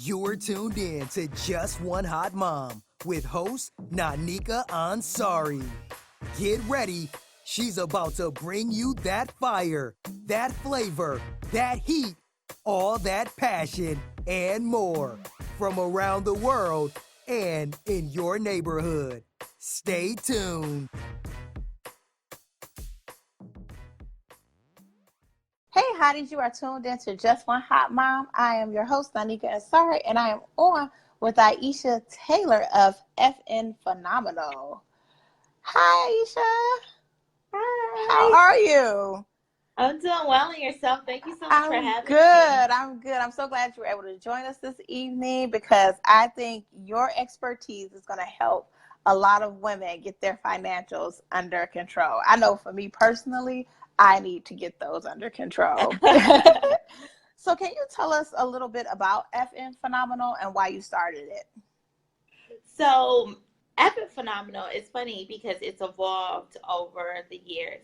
You're tuned in to Just One Hot Mom with host Nanika Ansari. Get ready. She's about to bring you that fire, that flavor, that heat, all that passion, and more from around the world and in your neighborhood. Stay tuned. Hey, hotties, you are tuned in to Just One Hot Mom. I am your host, Nanika Ansari, and I am on with Aisha Taylor of FNPhenomenal. Hi, Aisha. How Hi. are you? I'm doing well, and yourself? Thank you so much for I'm having good. me. I'm good. I'm so glad you were able to join us this evening because I think your expertise is going to help a lot of women get their financials under control. I know for me personally, I need to get those under control. So can you tell us a little bit about FNPhenomenal and why you started it? So, FNPhenomenal is funny because it's evolved over the years.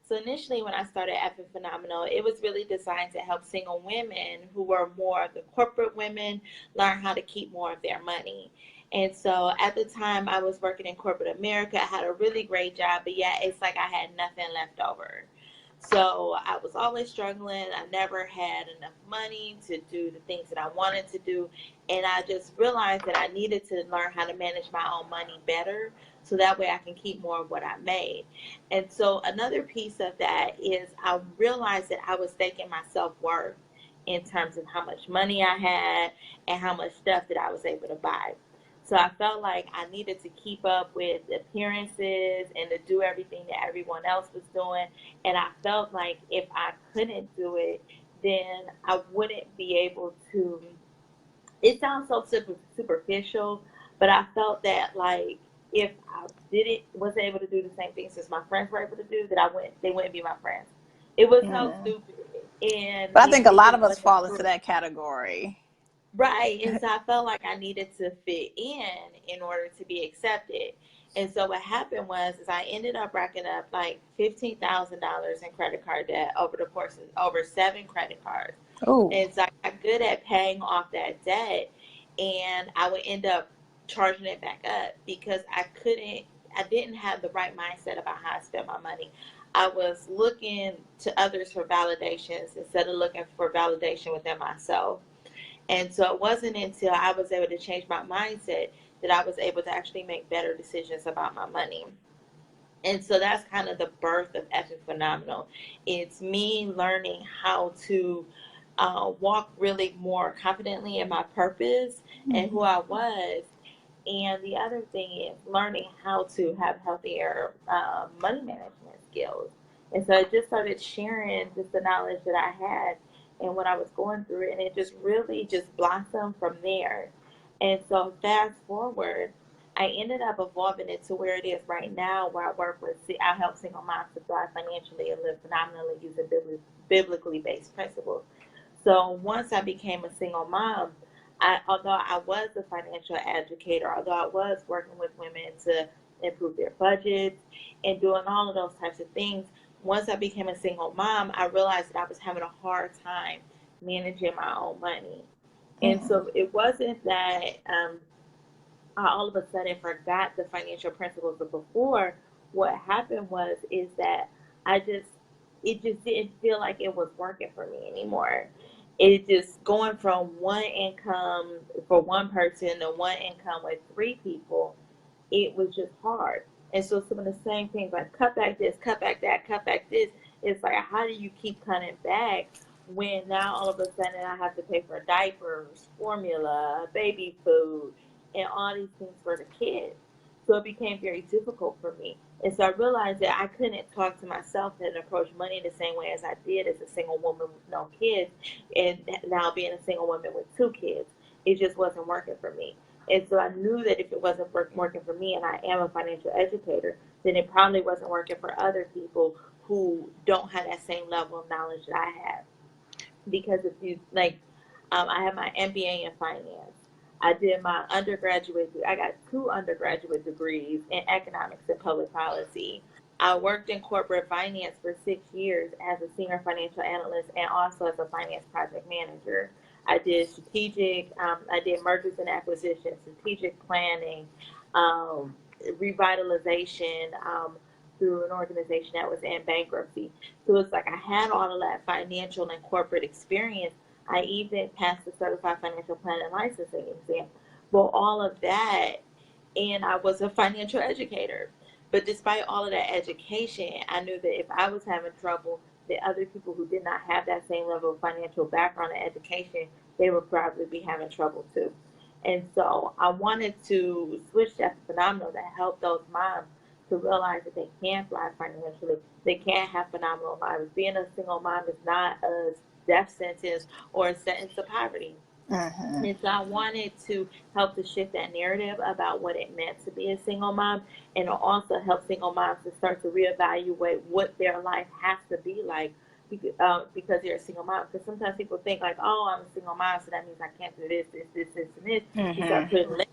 So initially, when I started FNPhenomenal, it was really designed to help single women who were more of the corporate women learn how to keep more of their money. And so at the time, I was working in corporate America. I had a really great job, but yet it's like I had nothing left over. So I was always struggling. I never had enough money to do the things that I wanted to do. And I just realized that I needed to learn how to manage my own money better so that way I can keep more of what I made. And so another piece of that is I realized that I was taking my self-worth in terms of how much money I had and how much stuff that I was able to buy. So I felt like I needed to keep up with appearances and to do everything that everyone else was doing. And I felt like if I couldn't do it, then I wouldn't be able to. It sounds so superficial, but I felt that like if I didn't wasn't able to do the same things as my friends were able to do, that they wouldn't be my friends. It was so Yeah. stupid, and But I think a it lot just of us wasn't fall into true. that category. Right. And so I felt like I needed to fit in order to be accepted. And so what happened was is I ended up racking up like $15,000 in credit card debt over the course of over 7 credit cards. Oh. And so I got good at paying off that debt, and I would end up charging it back up because I didn't have the right mindset about how I spent my money. I was looking to others for validations instead of looking for validation within myself. And so it wasn't until I was able to change my mindset that I was able to actually make better decisions about my money. And so that's kind of the birth of Epic Phenomenal. It's me learning how to walk really more confidently in my purpose and who I was. And the other thing is learning how to have healthier money management skills. And so I just started sharing just the knowledge that I had and what I was going through, and it just really just blossomed from there. And so fast forward, I ended up evolving it to where it is right now, where I work with, I help single moms to thrive financially and live phenomenally using biblically based principles. So once I became a single mom, although I was a financial educator, although I was working with women to improve their budgets and doing all of those types of things, once I became a single mom, I realized that I was having a hard time managing my own money. And Mm-hmm. so it wasn't that I all of a sudden forgot the financial principles of before. What happened was is that I just it just didn't feel like it was working for me anymore. It just going from one income for one person to one income with 3 people, it was just hard. And so some of the same things like cut back this, cut back that, cut back this. It's like how do you keep cutting back when now all of a sudden I have to pay for diapers, formula, baby food, and all these things for the kids. So it became very difficult for me. And so I realized that I couldn't talk to myself and approach money the same way as I did as a single woman with no kids, and now being a single woman with 2 kids. It just wasn't working for me. And so I knew that if it wasn't working for me, and I am a financial educator, then it probably wasn't working for other people who don't have that same level of knowledge that I have. Because if you like, I have my MBA in finance. I did my undergraduate. I got 2 undergraduate degrees in economics and public policy. I worked in corporate finance for 6 years as a senior financial analyst and also as a finance project manager. I did strategic, I did mergers and acquisitions, strategic planning, um, revitalization, through an organization that was in bankruptcy. So it's like I had all of that financial and corporate experience. I even passed the certified financial planning licensing exam. Well, all of that, and I was a financial educator. But despite all of that education, I knew that if I was having trouble, the other people who did not have that same level of financial background and education, they would probably be having trouble too. And so I wanted to switch that to phenomenal to help those moms to realize that they can thrive financially. They can have phenomenal lives. Being a single mom is not a death sentence or a sentence of poverty. Mm-hmm. And so I wanted to help to shift that narrative about what it meant to be a single mom, and also help single moms to start to reevaluate what their life has to be like because they're a single mom. Because sometimes people think like, oh, I'm a single mom, so that means I can't do this, and this. You start Mm-hmm. putting limits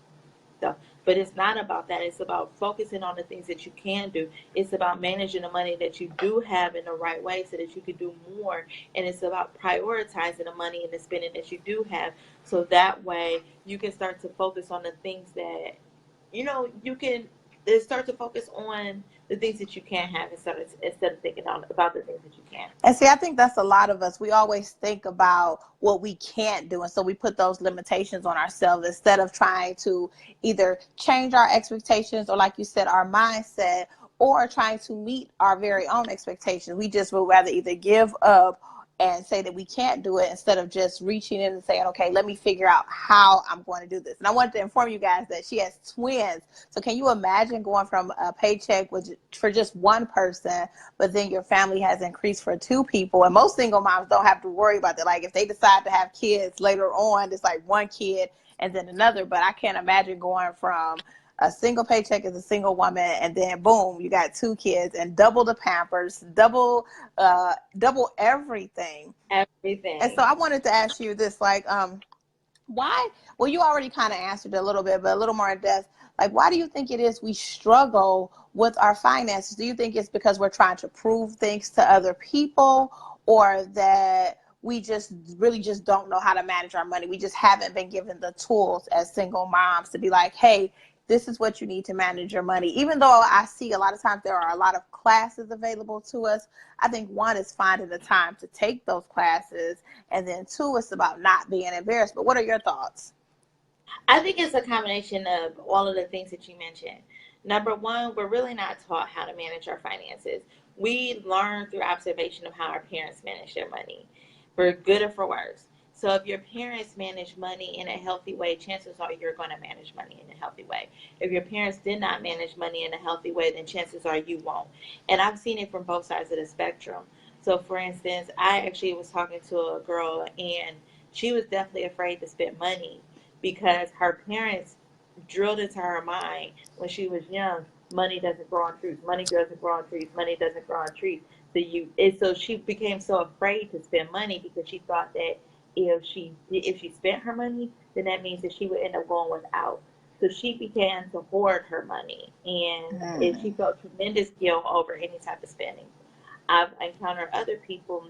stuff. But it's not about that. It's about focusing on the things that you can do. It's about managing the money that you do have in the right way so that you can do more. And it's about prioritizing the money and the spending that you do have. So that way you can start to focus on the things that, you can start to focus on the things that you can have instead of thinking about the things that you can. And see, I think that's a lot of us. We always think about what we can't do. And so we put those limitations on ourselves instead of trying to either change our expectations or, like you said, our mindset, or trying to meet our very own expectations. We just would rather either give up and say that we can't do it instead of just reaching in and saying, okay, let me figure out how I'm going to do this. And I wanted to inform you guys that she has twins. So can you imagine going from a paycheck for just one person, but then your family has increased for two people? And most single moms don't have to worry about that. Like if they decide to have kids later on, it's like one kid and then another. But I can't imagine going from a single paycheck as a single woman, and then boom, you got two kids and double the pampers, double everything. And so Everything. I wanted to ask you this, like, why? Well, you already kind of answered it a little bit, but a little more in depth. Like, why do you think it is we struggle with our finances? Do you think it's because we're trying to prove things to other people, or that we just really just don't know how to manage our money? We just haven't been given the tools as single moms to be like, hey, this is what you need to manage your money. Even though I see a lot of times there are a lot of classes available to us, I think one is finding the time to take those classes, and then two, it's about not being embarrassed. But what are your thoughts? I think it's a combination of all of the things that you mentioned. Number one, we're really not taught how to manage our finances. We learn through observation of how our parents manage their money, for good or for worse. So if your parents manage money in a healthy way, chances are you're going to manage money in a healthy way. If your parents did not manage money in a healthy way, then chances are you won't. And I've seen it from both sides of the spectrum. So for instance, I actually was talking to a girl, and she was definitely afraid to spend money because her parents drilled into her mind when she was young, money doesn't grow on trees, money doesn't grow on trees, money doesn't grow on trees. So she became so afraid to spend money because she thought that if she spent her money, then that means that she would end up going without. So she began to hoard her money, and she Mm. felt tremendous guilt over any type of spending. I've encountered other people.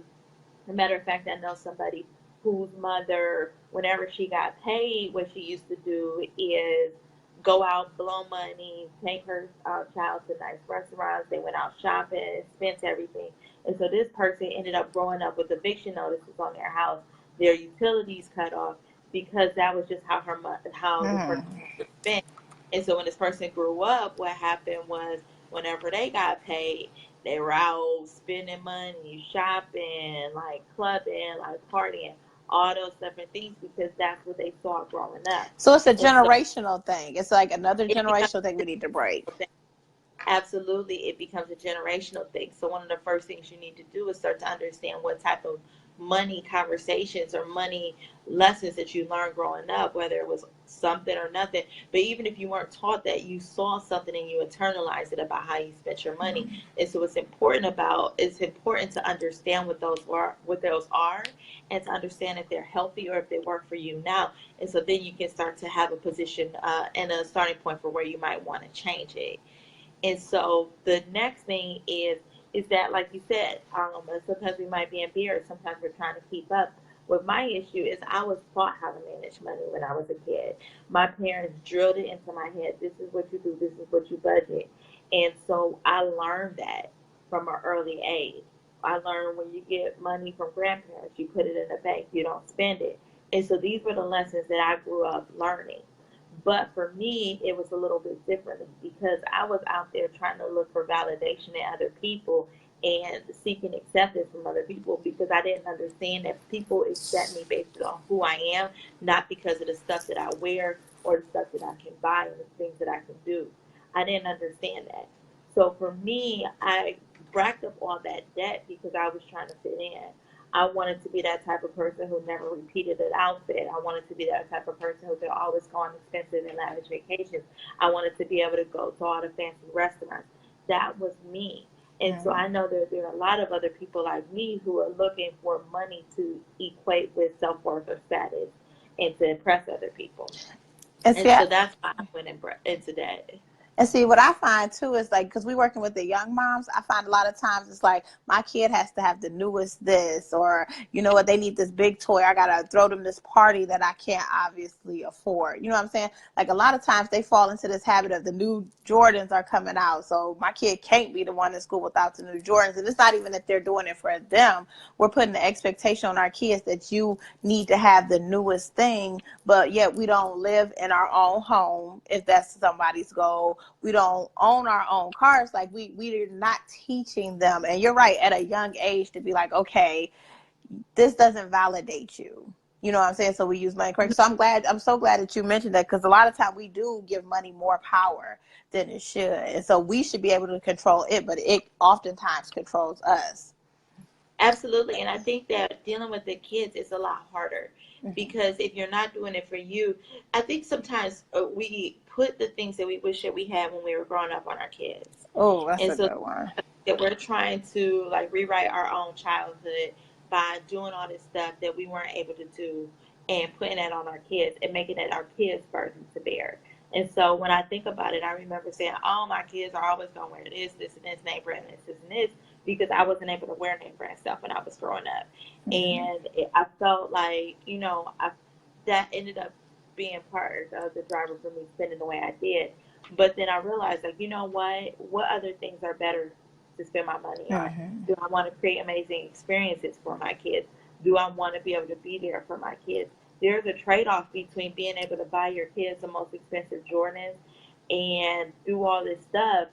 As a matter of fact, I know somebody whose mother, whenever she got paid, what she used to do is go out, blow money, take her child to nice restaurants. They went out shopping, spent everything. And so this person ended up growing up with eviction notices on their house, their utilities cut off, because that was just how this person Mm. spent. And so when this person grew up, what happened was whenever they got paid, they were out spending money, shopping, like clubbing, like partying, all those different things because that's what they saw growing up. So it's a And so generational thing. It's like another it becomes generational thing we need to break. absolutely, it becomes a generational thing. So one of the first things you need to do is start to understand what type of money conversations or money lessons that you learned growing up, whether it was something or nothing. But even if you weren't taught that, you saw something and you internalized it about how you spent your money. And so it's important to understand what those are and to understand if they're healthy or if they work for you now. And so then you can start to have a position and a starting point for where you might want to change it. And so the next thing is that, like you said, sometimes we might be embarrassed. Sometimes we're trying to keep up. With my issue is I was taught how to manage money when I was a kid. My parents drilled it into my head. This is what you do. This is what you budget. And so I learned that from an early age. I learned when you get money from grandparents, you put it in the bank, you don't spend it. And so these were the lessons that I grew up learning. But for me, it was a little bit different because I was out there trying to look for validation in other people and seeking acceptance from other people because I didn't understand that people accept me based on who I am, not because of the stuff that I wear or the stuff that I can buy and the things that I can do. I didn't understand that. So for me, I racked up all that debt because I was trying to fit in. I wanted to be that type of person who never repeated an outfit. I wanted to be that type of person who could always go on expensive and lavish vacations. I wanted to be able to go to all the fancy restaurants. That was me. And so I know that there are a lot of other people like me who are looking for money to equate with self-worth or status and to impress other people. And And see, so that's why I went into that. what I find too is like, because we working with the young moms, I find a lot of times it's like my kid has to have the newest this, or you know what, they need this big toy. I gotta throw them this party that I can't obviously afford. You know what I'm saying? Like a lot of times they fall into this habit of the new Jordans are coming out, so my kid can't be the one in school without the new Jordans. And it's not even that they're doing it for them. We're putting the expectation on our kids that you need to have the newest thing, but yet we don't live in our own home if that's somebody's goal. We don't own our own cars. Like we're not teaching them. And you're right, at a young age to be like, okay, this doesn't validate you. You know what I'm saying? So we use money correct. So I'm so glad that you mentioned that, because a lot of time we do give money more power than it should. And so we should be able to control it, but it oftentimes controls us. Absolutely. And I think that dealing with the kids is a lot harder Mm-hmm. because if you're not doing it for you, I think sometimes we put the things that we wish that we had when we were growing up on our kids. Oh, that's And a so good one. that we're trying to like rewrite our own childhood by doing all this stuff that we weren't able to do and putting that on our kids and making it our kids' burden to bear. And so when I think about it, I remember saying, "Oh, my kids are always gonna wear this, and this name brand, this, and this," because I wasn't able to wear name brand stuff when I was growing up, Mm-hmm. and I felt like that ended up being part of the driver for me spending the way I did. But then I realized, like, you know what other things are better to spend my money on? Mm-hmm. Do I want to create amazing experiences for my kids? Do I want to be able to be there for my kids? There's a trade-off between being able to buy your kids the most expensive Jordans and do all this stuff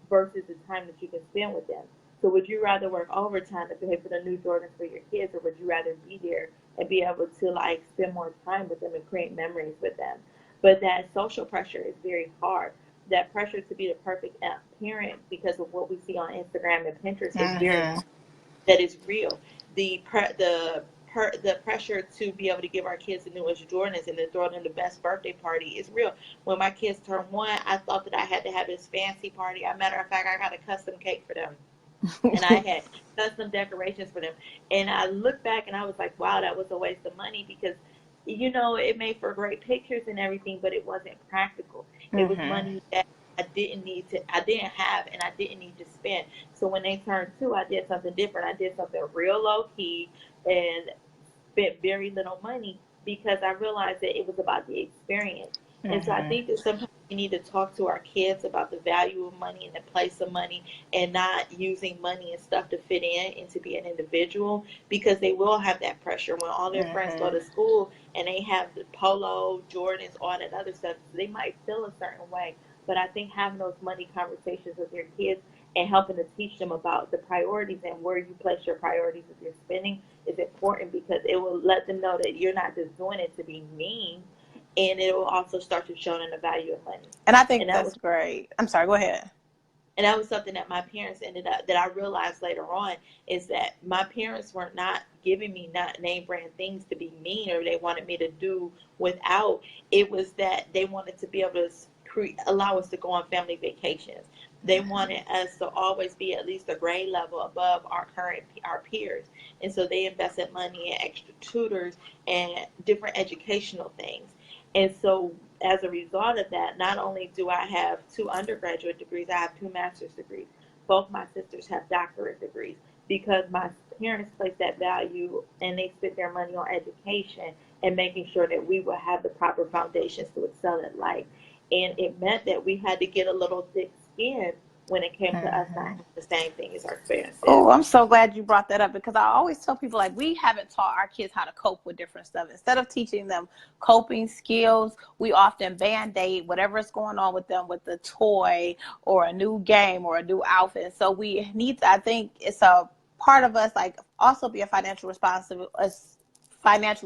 versus the time that you can spend with them. So would you rather work overtime to pay for the new Jordans for your kids, or would you rather be there and be able to like spend more time with them and create memories with them? But that social pressure is very hard. That pressure to be the perfect parent because of what we see on Instagram and Pinterest is very Mm-hmm. that is real. The pressure to be able to give our kids the newest Jordans and to throw them the best birthday party is real. When my kids turned one, I thought that I had to have this fancy party. As a matter of fact, I got a custom cake for them, and I had custom decorations for them. And I look back and I was like, wow, that was a waste of money because, it made for great pictures and everything, but it wasn't practical. It was Mm-hmm. money that I didn't have, and I didn't need to spend. So when they turned two, I did something different. I did something real low key and spent very little money because I realized that it was about the experience. And so I Mm-hmm. think that sometimes we need to talk to our kids about the value of money and the place of money and not using money and stuff to fit in and to be an individual because they will have that pressure when all their friends go Mm-hmm. to school and they have the polo, Jordans, all that other stuff. They might feel a certain way. But I think having those money conversations with your kids and helping to teach them about the priorities and where you place your priorities with your spending is important because it will let them know that you're not just doing it to be mean, and it will also start to show them the value of money. And I And think that that's was great. I'm sorry, go ahead. something that my parents ended up that I realized later on is that my parents were not giving me not name brand things to be mean or they wanted me to do without. It was that they wanted to be able to allow us to go on family vacations. They wanted us to always be at least a grade level above our peers, and so they invested money in extra tutors and different educational things. And so as a result of that, not only do I have two undergraduate degrees, I have two master's degrees. Both my sisters have doctorate degrees because my parents place that value and they spend their money on education and making sure that we will have the proper foundations to excel in life. And it meant that we had to get a little thick skin when it came to us not having the same thing as our Oh, experiences. I'm so glad you brought that up, because I always tell people, like, we haven't taught our kids how to cope with different stuff. Instead of teaching them coping skills, we often band-aid whatever is going on with them with a toy or a new game or a new outfit. So we need to, I think it's a part of us, like, also be a financially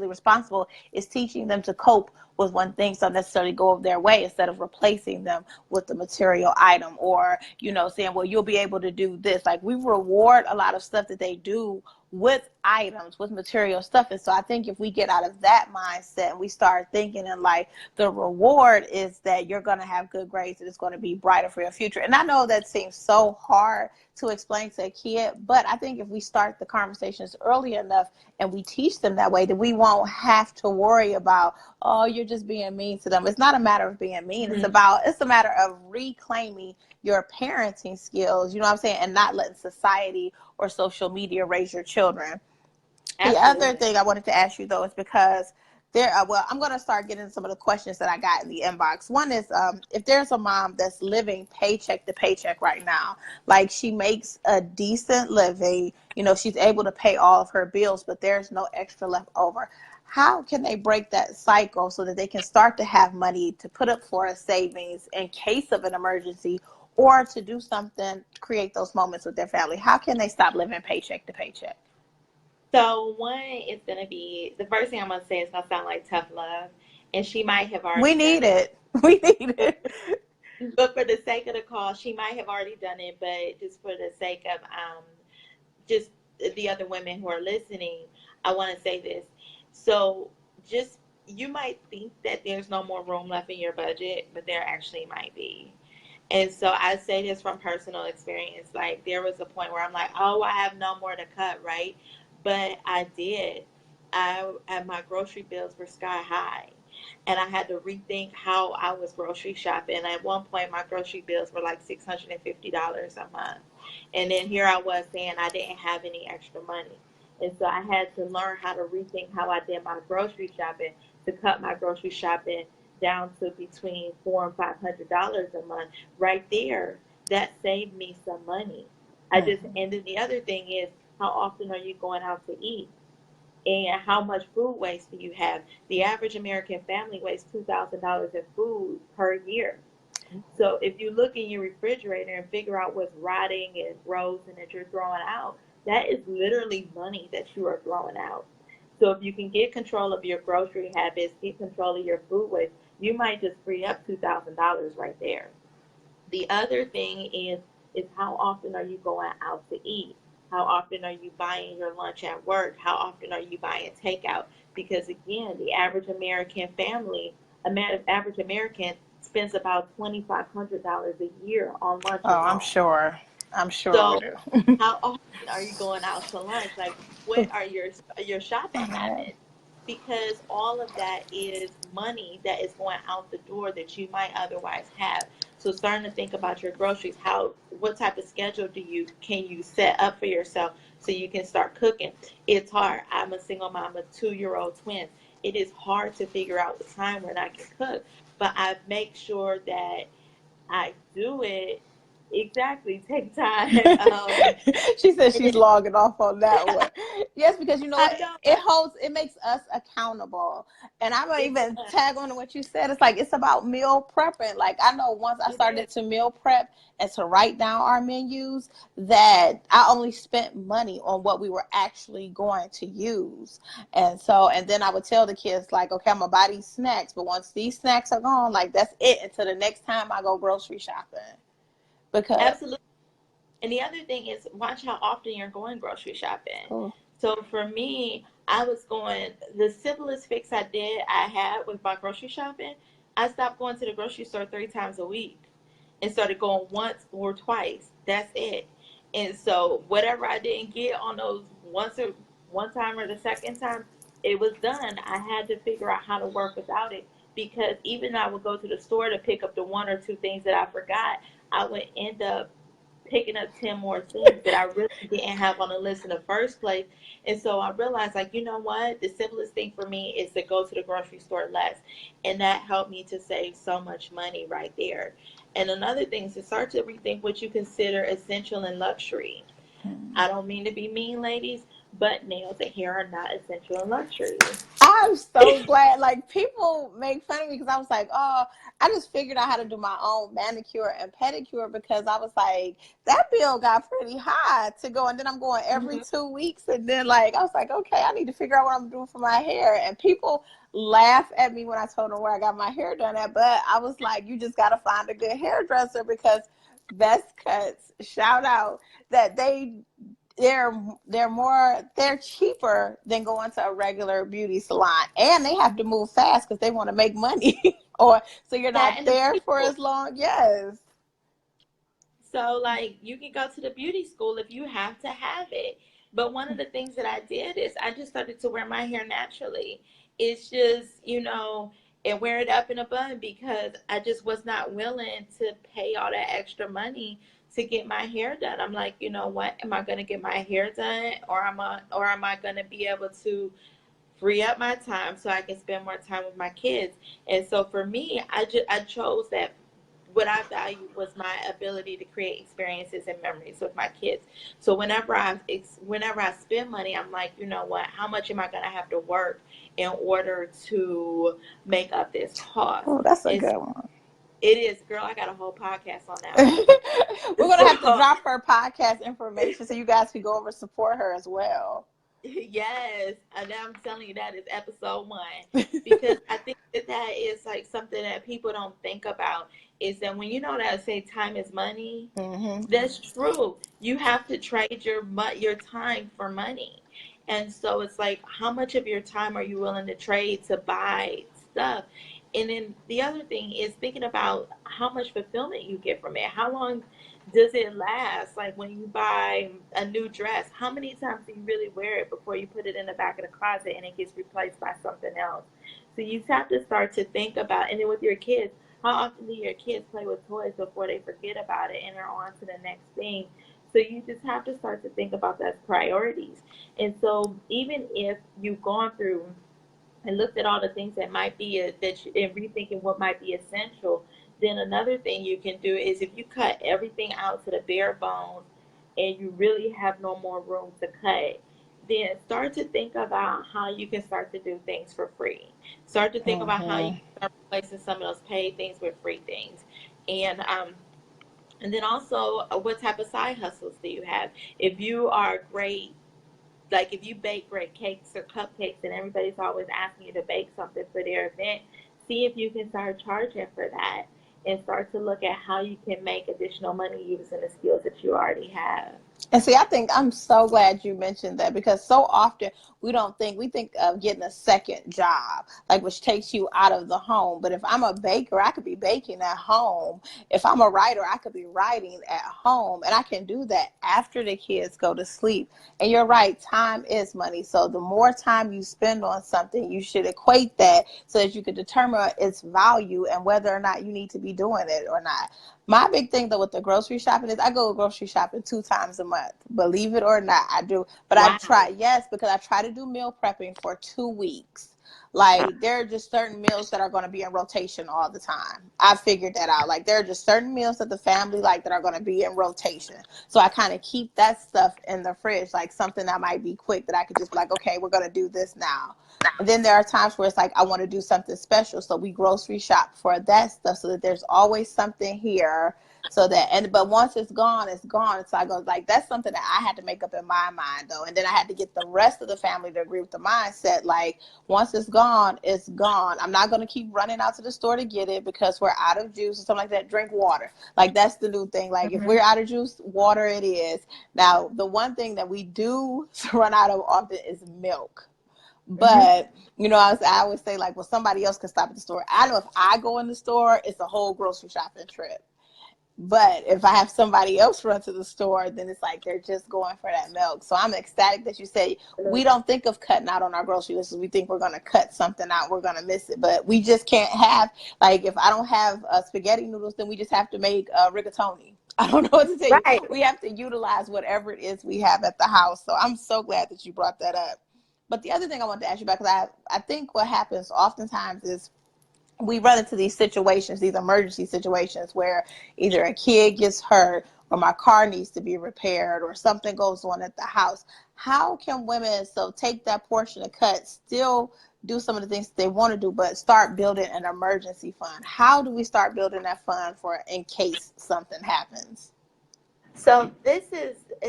responsible is teaching them to cope with when things don't necessarily go their way, instead of replacing them with the material item, or saying, well, you'll be able to do this. Like, we reward a lot of stuff that they do with items, with material stuff. And so I think if we get out of that mindset and we start thinking, and like, the reward is that you're going to have good grades and it's going to be brighter for your future. And I know that seems so hard to explain to a kid, but I think if we start the conversations early enough and we teach them that way, then we won't have to worry about, oh, you're just being mean to them. It's not a matter of being mean. Mm-hmm. It's a matter of reclaiming your parenting skills, you know what I'm saying, and not letting society or social media raise your children. The other Absolutely. thing I wanted to ask you, though, is because I'm going to start getting some of the questions that I got in the inbox. One is, if there's a mom that's living paycheck to paycheck right now, like, she makes a decent living, she's able to pay all of her bills, but there's no extra left over. How can they break that cycle so that they can start to have money to put up for a savings in case of an emergency, or to do something, create those moments with their family? How can they stop living paycheck to paycheck? So one is going to be, the first thing I'm going to say is going to sound like tough love, and she might have We already done need it. it. We need it. But for the sake of the call, she might have already done it. But just for the sake of just the other women who are listening, I want to say this. So just, you might think that there's no more room left in your budget, but there actually might be. And so I say this from personal experience. Like, there was a point where I'm like, oh, I have no more to cut, right? But I did. And my grocery bills were sky high. And I had to rethink how I was grocery shopping. At one point, my grocery bills were like $650 a month. And then here I was saying I didn't have any extra money. And so I had to learn how to rethink how I did my grocery shopping, to cut my grocery shopping down to between $400 and $500 a month. Right there, that saved me some money. And then the other thing is, how often are you going out to eat? And how much food waste do you have? The average American family wastes $2,000 in food per year. So if you look in your refrigerator and figure out what's rotting and gross and that you're throwing out, that is literally money that you are throwing out. So if you can get control of your grocery habits, get control of your food waste, you might just free up $2,000 right there. The other thing is how often are you going out to eat? How often are you buying your lunch at work? How often are you buying takeout? Because again, the average American family, average American spends about $2,500 a year on lunch Oh, I'm alone. sure. I'm sure we So do. how often are you going out to lunch? Like, what are your shopping habits? Because all of that is money that is going out the door that you might otherwise have. So starting to think about your groceries, what type of schedule can you set up for yourself so you can start cooking? It's hard. I'm a single mom of 2-year-old twins. It is hard to figure out the time when I can cook, but I make sure that I do it. Exactly. Take time. She said And she's logging off on that one. it, Yes, because you know I what? know, It makes us accountable. And I'm gonna it even does. tag on to what you said. It's like, it's about meal prepping. Like, I know once I It is. started to meal prep and to write down our menus, that I only spent money on what we were actually going to use. And then I would tell the kids, like, okay, I'm gonna buy these snacks, but once these snacks are gone, like, that's it until the next time I go grocery shopping. Because Absolutely. And the other thing is, watch how often you're going grocery shopping. oh, So for me, the simplest fix I had with my grocery shopping, I stopped going to the grocery store 3 times a week and started going once or twice. That's it. And so whatever I didn't get on those one time or the second time, it was done. I had to figure out how to work without it, because even though I would go to the store to pick up the one or two things that I forgot, I would end up picking up 10 more things that I really didn't have on the list in the first place. And so I realized, like, you know what? The simplest thing for me is to go to the grocery store less. And that helped me to save so much money right there. And another thing is to start to rethink what you consider essential and luxury. I don't mean to be mean, ladies, but nails and hair are not essential and luxury. I'm so glad. Like, people make fun of me because I was like, oh, I just figured out how to do my own manicure and pedicure because I was like, that bill got pretty high to go. And then I'm going every 2 weeks. And then, like, I was like, okay, I need to figure out what I'm doing for my hair. And people laugh at me when I told them where I got my hair done at. But I was like, you just got to find a good hairdresser because Best Cuts, shout out, that they're cheaper than going to a regular beauty salon, and they have to move fast because they want to make money. Or so you're That not and the there beauty for school. as long. Yes. So, like, you can go to the beauty school if you have to have it. But one of the things that I did is I just started to wear my hair naturally. It's just, and wear it up in a bun because I just was not willing to pay all that extra money to get my hair done. I'm like, you know what? Am I going to get my hair done, or am I going to be able to free up my time so I can spend more time with my kids? And so for me, I chose that what I valued was my ability to create experiences and memories with my kids. So whenever I spend money, I'm like, you know what? How much am I going to have to work in order to make up this cost? Oh, that's a And so good one. it is, girl. I got a whole podcast on that one. We're gonna have to So drop her podcast information so you guys can go over and support her as well. yes, and I'm telling you that is episode 1, because I think that is like something that people don't think about, is that when you know that I say time is money, Mm-hmm. that's true. You have to trade your time for money, and so it's like, how much of your time are you willing to trade to buy stuff? And then the other thing is thinking about how much fulfillment you get from it. How long does it last? Like when you buy a new dress, how many times do you really wear it before you put it in the back of the closet and it gets replaced by something else? So you have to start to think about, and then with your kids, how often do your kids play with toys before they forget about it and are on to the next thing? So you just have to start to think about those priorities. And so even if you've gone through and looked at all the things that might be and rethinking what might be essential, then another thing you can do is, if you cut everything out to the bare bones and you really have no more room to cut, then start to think about how you can start to do things for free. Start to think about how you Mm-hmm. can start replacing some of those paid things with free things. And um and then also, what type of side hustles do you have? If you are great, like if you bake great cakes or cupcakes and everybody's always asking you to bake something for their event, see if you can start charging for that and start to look at how you can make additional money using the skills that you already have. And see, I think I'm so glad you mentioned that because so often we think of getting a second job, like which takes you out of the home. But if I'm a baker, I could be baking at home. If I'm a writer, I could be writing at home. And I can do that after the kids go to sleep. And you're right, time is money. So the more time you spend on something, you should equate that so that you can determine its value and whether or not you need to be doing it or not. My big thing though with the grocery shopping is I go grocery shopping 2 times a month. Believe it or not, I do. But I try, Wow. yes, because I try to do meal prepping for 2 weeks. Like there are just certain meals that are going to be in rotation all the time. I figured that out. Like there are just certain meals that the family like that are going to be in rotation. So I kind of keep that stuff in the fridge, like something that might be quick that I could just be like, okay, we're going to do this now. And then there are times where it's like I want to do something special, so we grocery shop for that stuff so that there's always something here. So that but once it's gone, it's gone. So I go like that's something that I had to make up in my mind though, and then I had to get the rest of the family to agree with the mindset. Like once it's gone, it's gone. I'm not gonna keep running out to the store to get it because we're out of juice or something like that. Drink water. Like that's the new thing. Like if we're Hmm. out of juice, water it is. Now the one thing that we do run out of often is milk. Hmm. But I always say like, well, somebody else can stop at the store. I know if I go in the store, it's a whole grocery shopping trip. But if I have somebody else run to the store, then it's like they're just going for that milk. So I'm ecstatic that you say we don't think of cutting out on our grocery list. We think we're going to cut something out, we're going to miss it. But we just can't have, like, if I don't have spaghetti noodles, then we just have to make rigatoni. I don't know what to tell you. Right. We have to utilize whatever it is we have at the house. So I'm so glad that you brought that up. But the other thing I want to ask you about, because I think what happens oftentimes is we run into these situations, these emergency situations where either a kid gets hurt or my car needs to be repaired or something goes on at the house. How can women so take that portion of cut, still do some of the things they want to do, but start building an emergency fund? How do we start building that fund for in case something happens? So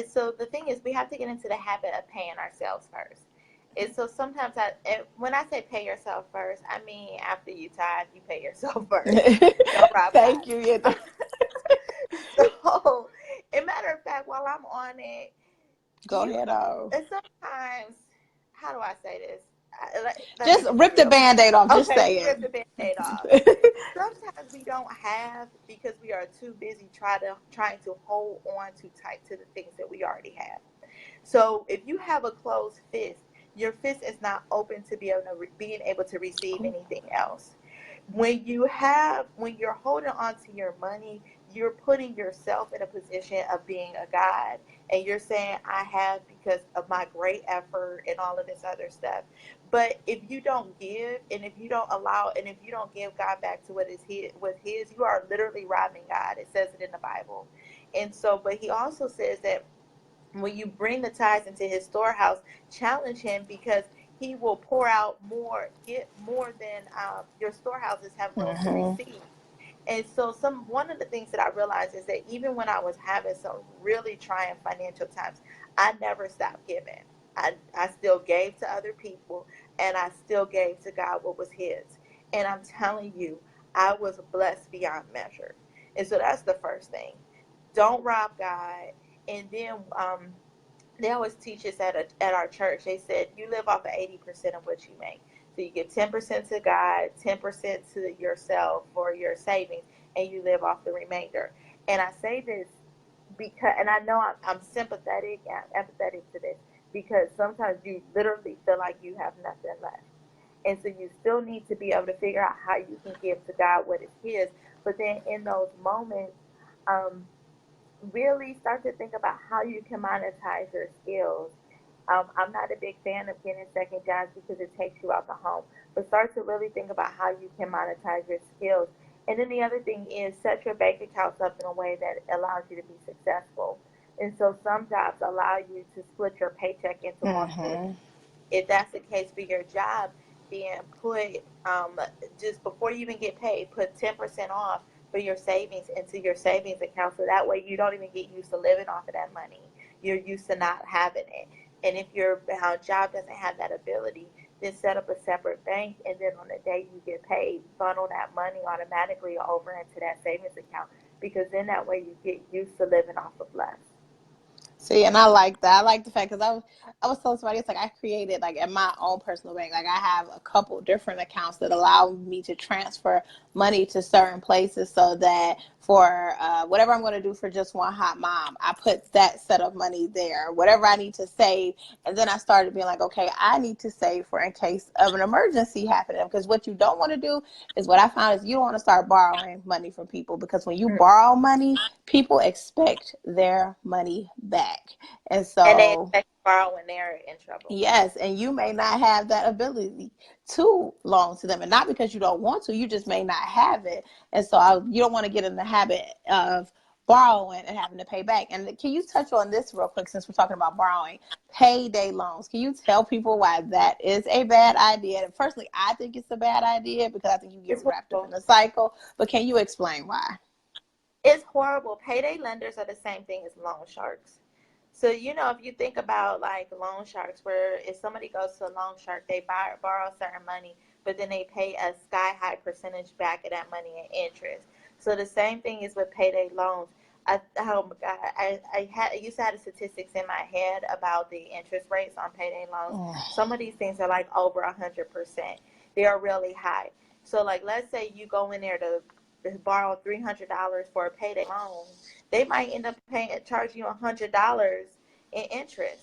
so the thing is, we have to get into the habit of paying ourselves first. And so sometimes when I say pay yourself first, I mean after you tithe, you pay yourself first. Don't rob Thank you. God. So, as a matter of fact, while I'm on it, Go ahead. and sometimes, how do I say this? Let me Just just be rip the real. Band-Aid off. Just Okay, say rip the Band-Aid off. it. Sometimes we don't have because we are too busy trying to hold on too tight to the things that we already have. So if you have a closed fist, your fist is not open to being able to receive anything else. When you're holding on to your money, you're putting yourself in a position of being a god, and you're saying I have because of my great effort and all of this other stuff. But if you don't give, and if you don't allow, and if you don't give God back to what his, you are literally robbing God. It says it in the Bible. And so, but he also says that when you bring the tithes into his storehouse, challenge him because he will pour out more, get more than your storehouses have room to Mm-hmm. receive. And so one of the things that I realized is that even when I was having some really trying financial times, I never stopped giving. I still gave to other people, and I still gave to God what was his. And I'm telling you, I was blessed beyond measure. And so that's the first thing. Don't rob God. And then they always teach us at our church. They said you live off of 80% of what you make. So you give 10% to God, 10% to yourself for your savings, and you live off the remainder. And I say this because, and I know I'm sympathetic and empathetic to this, because sometimes you literally feel like you have nothing left. And so you still need to be able to figure out how you can give to God what is his. But then in those moments, um, really start to think about how you can monetize your skills. I'm not a big fan of getting second jobs because it takes you out the home, but start to really think about how you can monetize your skills. And then the other thing is set your bank accounts up in a way that allows you to be successful. And so some jobs allow you to split your paycheck into multiple. Mm-hmm. If that's the case for your job, then put just before you even get paid, put 10% off for your savings into your savings account, so that way you don't even get used to living off of that money. You're used to not having it. And if your job doesn't have that ability, then set up a separate bank, and then on the day you get paid, funnel that money automatically over into that savings account, because then that way you get used to living off of less. See, and I like that. I like the fact because I was telling somebody it's like I created like at my own personal bank. Like I have a couple different accounts that allow me to transfer money to certain places, so that for whatever I'm going to do for just one hot mom, I put that set of money there. Whatever I need to save, and then I started being like, okay, I need to save for in case of an emergency happening. Because what you don't want to do is what I found is you don't want to start borrowing money from people, because when you borrow money, people expect their money back. And And they so, expect to borrow when they're in trouble. yes, and you may not have that ability to loan to them. And not because you don't want to, you just may not have it. And so, you don't want to get in the habit of borrowing and having to pay back. And can you touch on this real quick since we're talking about borrowing? Payday loans. Can you tell people why that is a bad idea? And personally, I think it's a bad idea because I think you get It's wrapped up in horrible. the cycle. But can you explain why? It's horrible. Payday lenders are the same thing as loan sharks. So, if you think about like loan sharks, where if somebody goes to a loan shark, they borrow certain money, but then they pay a sky high percentage back of that money in interest. So the same thing is with payday loans. Oh my God, I used to have the statistics in my head about the interest rates on payday loans. Some of these things are like over 100%. They are really high. So like, let's say you go in there to borrow $300 for a payday loan, they might end up charging you $100 in interest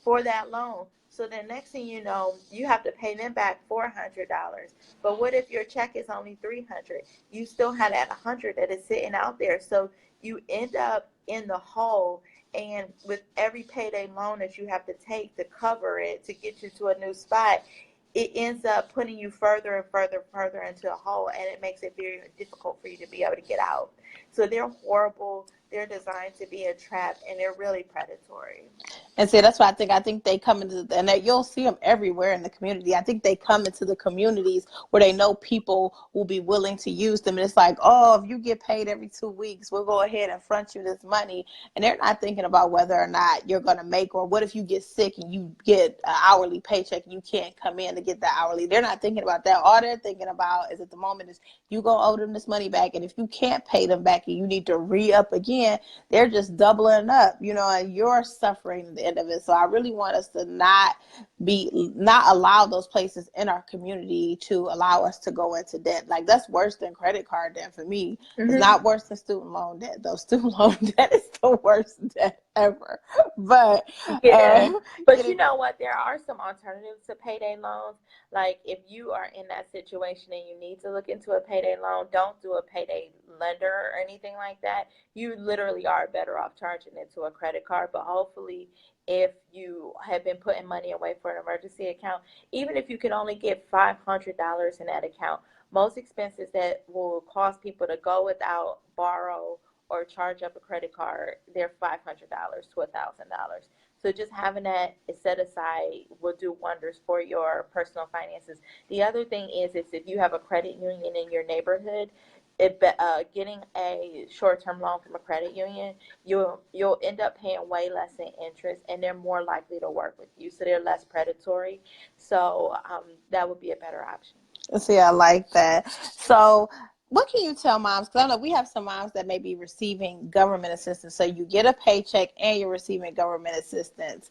for that loan. So the next thing you know, you have to pay them back $400. But what if your check is only $300? You still have that $100 that is sitting out there. So you end up in the hole. And with every payday loan that you have to take to cover it, to get you to a new spot, it ends up putting you further and further into a hole, and it makes it very difficult for you to be able to get out. So they're horrible. They're designed to be a trap, and they're really predatory. And see, that's why I think they come into, and that you'll see them everywhere in the community. I think they come into the communities where they know people will be willing to use them. And it's like, oh, if you get paid every 2 weeks, we'll go ahead and front you this money. And they're not thinking about whether or not you're going to make, or what if you get sick and you get an hourly paycheck and you can't come in to get the hourly. They're not thinking about that. All they're thinking about is, at the moment, is you go owe them this money back. And if you can't pay them back and you need to re-up again, they're just doubling up, and you're suffering at the end of it. So I really want us to not allow those places in our community to allow us to go into debt. Like, that's worse than credit card debt for me. It's not worse than student loan debt, though. Student loan debt is the worst debt ever. But yeah, but you know what? There are some alternatives to payday loans. Like, if you are in that situation and you need to look into a payday loan, don't do a payday lender or anything like that. You literally are better off charging it to a credit card. But hopefully, if you have been putting money away for an emergency account, even if you can only get $500 in that account, most expenses that will cause people to go without, borrow, or charge up a credit card, they're $500 to $1,000. So just having that set aside will do wonders for your personal finances. The other thing is if you have a credit union in your neighborhood, getting a short-term loan from a credit union, you'll end up paying way less in interest, and they're more likely to work with you, so they're less predatory. So that would be a better option. See, I like that. So what can you tell moms? Because I know we have some moms that may be receiving government assistance. So you get a paycheck and you're receiving government assistance.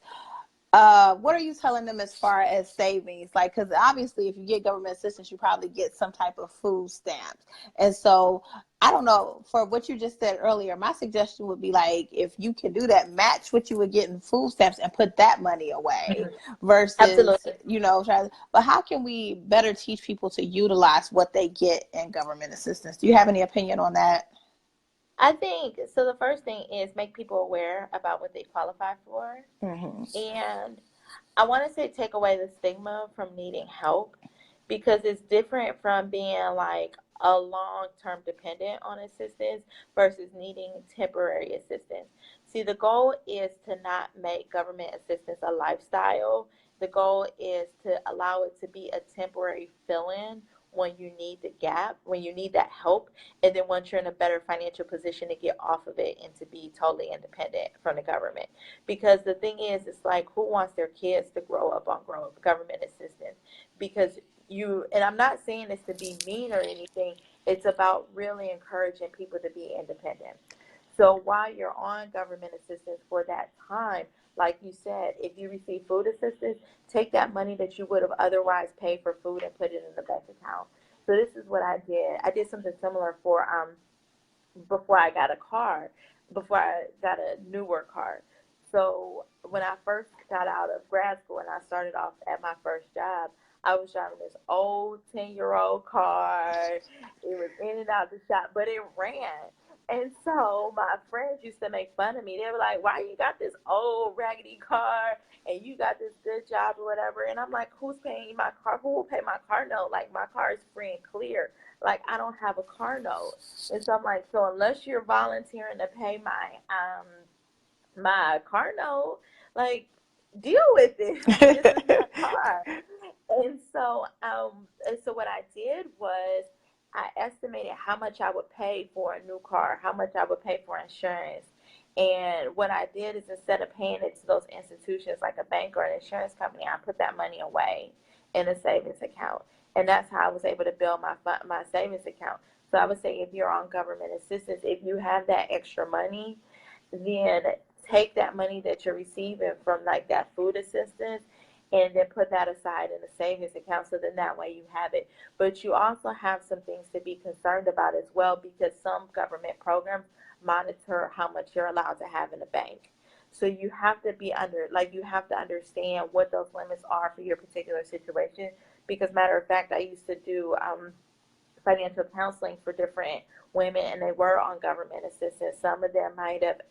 What are you telling them as far as savings? Like, because obviously if you get government assistance, you probably get some type of food stamps. And so I don't know, for what you just said earlier, my suggestion would be, like, if you can do that, match what you would get in food stamps and put that money away versus, Absolutely. but how can we better teach people to utilize what they get in government assistance? Do you have any opinion on that? I think so. The first thing is make people aware about what they qualify for. Mm-hmm. And I want to say take away the stigma from needing help, because it's different from being like a long-term dependent on assistance versus needing temporary assistance. See, the goal is to not make government assistance a lifestyle. The goal is to allow it to be a temporary fill-in when you need the gap, when you need that help, and then once you're in a better financial position to get off of it and to be totally independent from the government. Because the thing is, it's like, who wants their kids to grow up on government assistance? Because and I'm not saying this to be mean or anything, it's about really encouraging people to be independent. So while you're on government assistance for that time, like you said, if you receive food assistance, take that money that you would have otherwise paid for food and put it in the bank account. So this is what I did. I did something similar for before I got a car, before I got a newer car. So when I first got out of grad school and I started off at my first job, I was driving this old 10-year-old car. It was in and out the shop, but it ran. And so my friends used to make fun of me. They were like, "Why you got this old raggedy car and you got this good job or whatever?" And I'm like, "Who's paying my car? Who will pay my car note? Like, my car is free and clear. Like, I don't have a car note." And so I'm like, "So unless you're volunteering to pay my car note, like, deal with it. This is my car." And so what I did was I estimated how much I would pay for a new car, how much I would pay for insurance. And what I did is, instead of paying it to those institutions like a bank or an insurance company, I put that money away in a savings account. And that's how I was able to build my savings account. So I would say, if you're on government assistance, if you have that extra money, then take that money that you're receiving from like that food assistance and then put that aside in a savings account, so then that way you have it. But you also have some things to be concerned about as well, because some government programs monitor how much you're allowed to have in the bank. So you have to you have to understand what those limits are for your particular situation. Because matter of fact, I used to do financial counseling for different women, and they were on government assistance. Some of them might have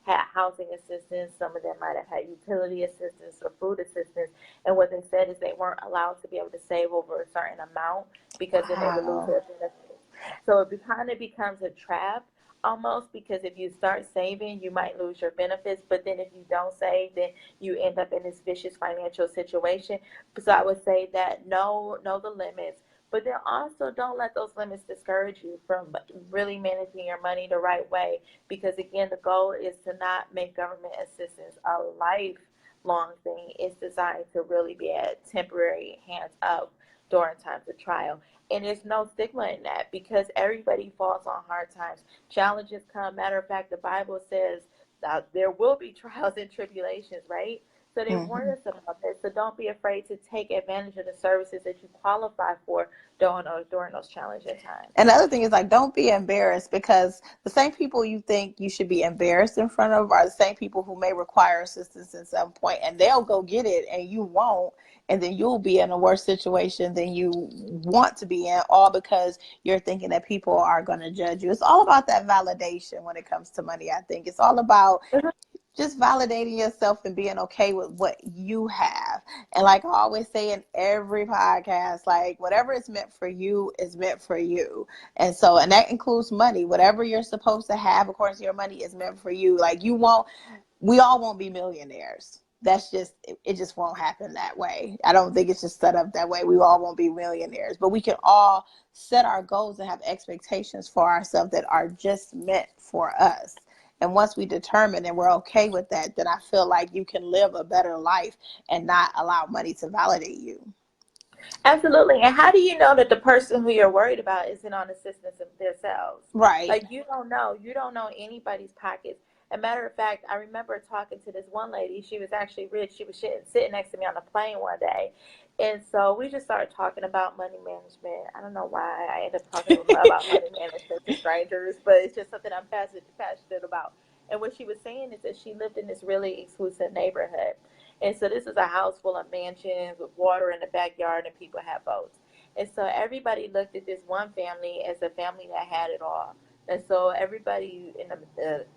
had housing assistance. Some of them might have had utility assistance or food assistance. And what they said is they weren't allowed to be able to save over a certain amount because then they would lose Wow. their benefits. So it kind of becomes a trap almost, because if you start saving, you might lose your benefits. But then if you don't save, then you end up in this vicious financial situation. So I would say that know the limits, but then also don't let those limits discourage you from really managing your money the right way. Because again, the goal is to not make government assistance a lifelong thing. It's designed to really be a temporary hands up during times of trial. And there's no stigma in that, because everybody falls on hard times. Challenges come. Matter of fact, the Bible says that there will be trials and tribulations, right? So they warn Mhm. us about this. So don't be afraid to take advantage of the services that you qualify for during those challenging times. And the other thing is, like, don't be embarrassed, because the same people you think you should be embarrassed in front of are the same people who may require assistance at some point, and they'll go get it and you won't. And then you'll be in a worse situation than you want to be in, all because you're thinking that people are going to judge you. It's all about that validation when it comes to money. I think it's all about just validating yourself and being okay with what you have. And like I always say in every podcast, like, whatever is meant for you is meant for you. And so, and that includes money. Whatever you're supposed to have according to your money is meant for you. Like, you won't, we all won't be millionaires. That's just, it just won't happen that way. I don't think it's just set up that way. We all won't be millionaires, but we can all set our goals and have expectations for ourselves that are just meant for us. And once we determine and we're okay with that, then I feel like you can live a better life and not allow money to validate you. Absolutely. And how do you know that the person who you're worried about isn't on assistance of themselves? Right. Like, you don't know. You don't know anybody's pockets. A matter of fact, I remember talking to this one lady. She was actually rich. She was sitting next to me on a plane one day. And so we just started talking about money management. I don't know why I ended up talking about money management to strangers, but it's just something I'm passionate about. And what she was saying is that she lived in this really exclusive neighborhood. And so this is a house full of mansions with water in the backyard, and people have boats. And so everybody looked at this one family as a family that had it all. And so everybody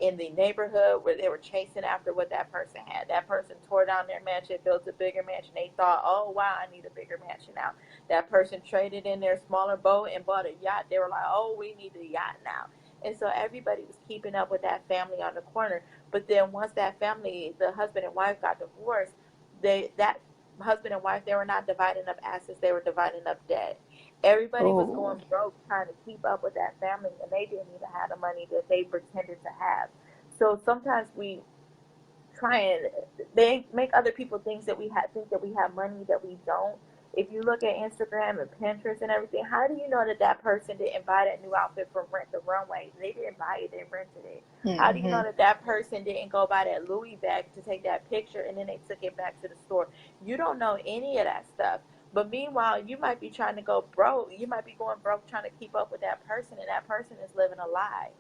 in the neighborhood, where they were chasing after what that person had. That person tore down their mansion, built a bigger mansion. They thought, oh wow, I need a bigger mansion now. That person traded in their smaller boat and bought a yacht. They were like, oh, we need a yacht now. And so everybody was keeping up with that family on the corner. But then once that family, the husband and wife, got divorced, that husband and wife, they were not dividing up assets, they were dividing up debt. Everybody was Oh. going broke trying to keep up with that family, and they didn't even have the money that they pretended to have. So sometimes we try and they make other people think that we have money that we don't. If you look at Instagram and Pinterest and everything, how do you know that that person didn't buy that new outfit from Rent the Runway? They didn't buy it; they rented it. How do you know Hmm. that that person didn't go buy that Louis bag to take that picture and then they took it back to the store? You don't know any of that stuff. But meanwhile, you might be trying to go broke. You might be going broke trying to keep up with that person, and that person is living a lie.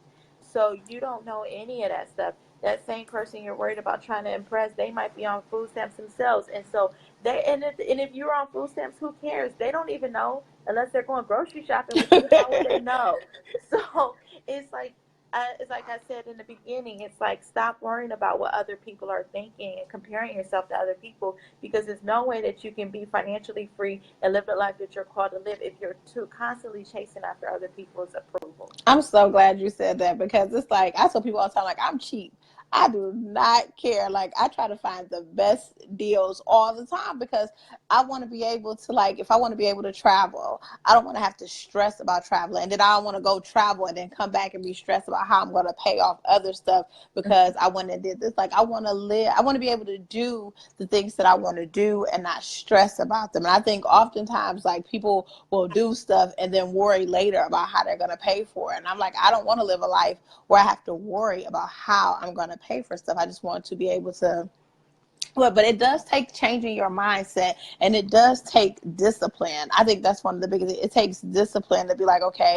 So you don't know any of that stuff. That same person you're worried about trying to impress, they might be on food stamps themselves. And so if you're on food stamps, who cares? They don't even know unless they're going grocery shopping with you. How would they know? So it's like it's like I said in the beginning. It's like, stop worrying about what other people are thinking and comparing yourself to other people, because there's no way that you can be financially free and live the life that you're called to live if you're too constantly chasing after other people's approval. I'm so glad you said that, because it's like, I tell people all the time, like, I'm cheap. I do not care. Like, I try to find the best deals all the time, because I want to be able to, like, if I want to be able to travel, I don't want to have to stress about traveling. And then I don't want to go travel and then come back and be stressed about how I'm going to pay off other stuff because I went and did this. Like, I want to live, I want to be able to do the things that I want to do and not stress about them. And I think oftentimes, like, people will do stuff and then worry later about how they're going to pay for it. And I'm like, I don't want to live a life where I have to worry about how I'm going to pay for stuff. I just want to be able to. But it does take changing your mindset, and it does take discipline. I think that's one of the biggest. It takes discipline to be like, okay,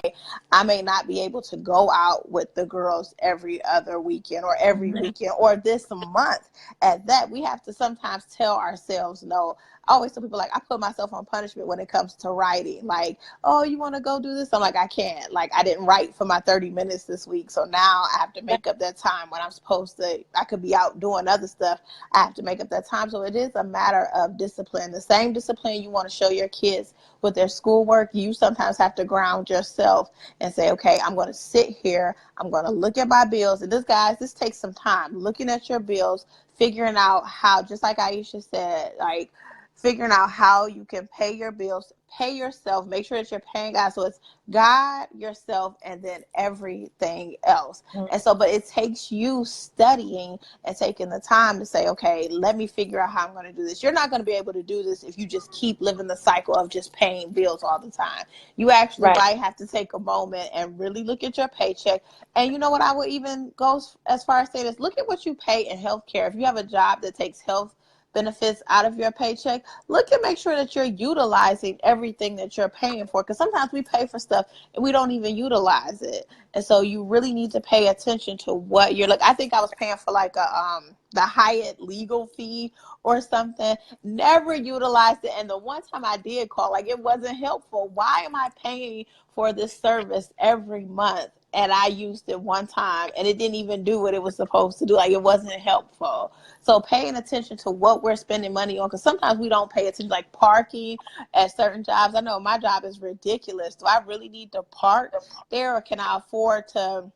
I may not be able to go out with the girls every other weekend or every weekend or this month. At that, we have to sometimes tell ourselves, no, I always tell people, like, I put myself on punishment when it comes to writing. Like, oh, you want to go do this? I'm like, I can't. Like, I didn't write for my 30 minutes this week. So now I have to make up that time when I'm supposed to. I could be out doing other stuff. I have to make up that time. So it is a matter of discipline. The same discipline you want to show your kids with their schoolwork, you sometimes have to ground yourself and say, okay, I'm going to sit here. I'm going to look at my bills. And this takes some time. Looking at your bills, figuring out how, just like Aisha said, like, figuring out how you can pay your bills, pay yourself, make sure that you're paying God. So it's God, yourself, and then everything else. And so, but it takes you studying and taking the time to say, okay, let me figure out how I'm going to do this. You're not going to be able to do this if you just keep living the cycle of just paying bills all the time. You actually Right. might have to take a moment and really look at your paycheck. And you know what, I would even go as far as saying this, look at what you pay in healthcare. If you have a job that takes health benefits out of your paycheck, look and make sure that you're utilizing everything that you're paying for, because sometimes we pay for stuff and we don't even utilize it. And so you really need to pay attention to what you're, like, I think I was paying for like a the Hyatt legal fee or something, never utilized it. And the one time I did call, like, it wasn't helpful. Why am I paying for this service every month and I used it one time and it didn't even do what it was supposed to do? Like, it wasn't helpful. So paying attention to what we're spending money on, because sometimes we don't pay attention, like parking at certain jobs. I know my job is ridiculous. Do I really need to park there, or can I afford to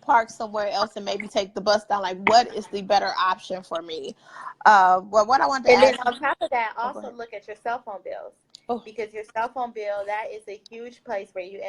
park somewhere else and maybe take the bus down? Like, what is the better option for me? Well, what I wanted to And then ask you. on top of that, Oh, go also ahead. look at your cell phone bills, Oh, because your cell phone bill, that is a huge place where you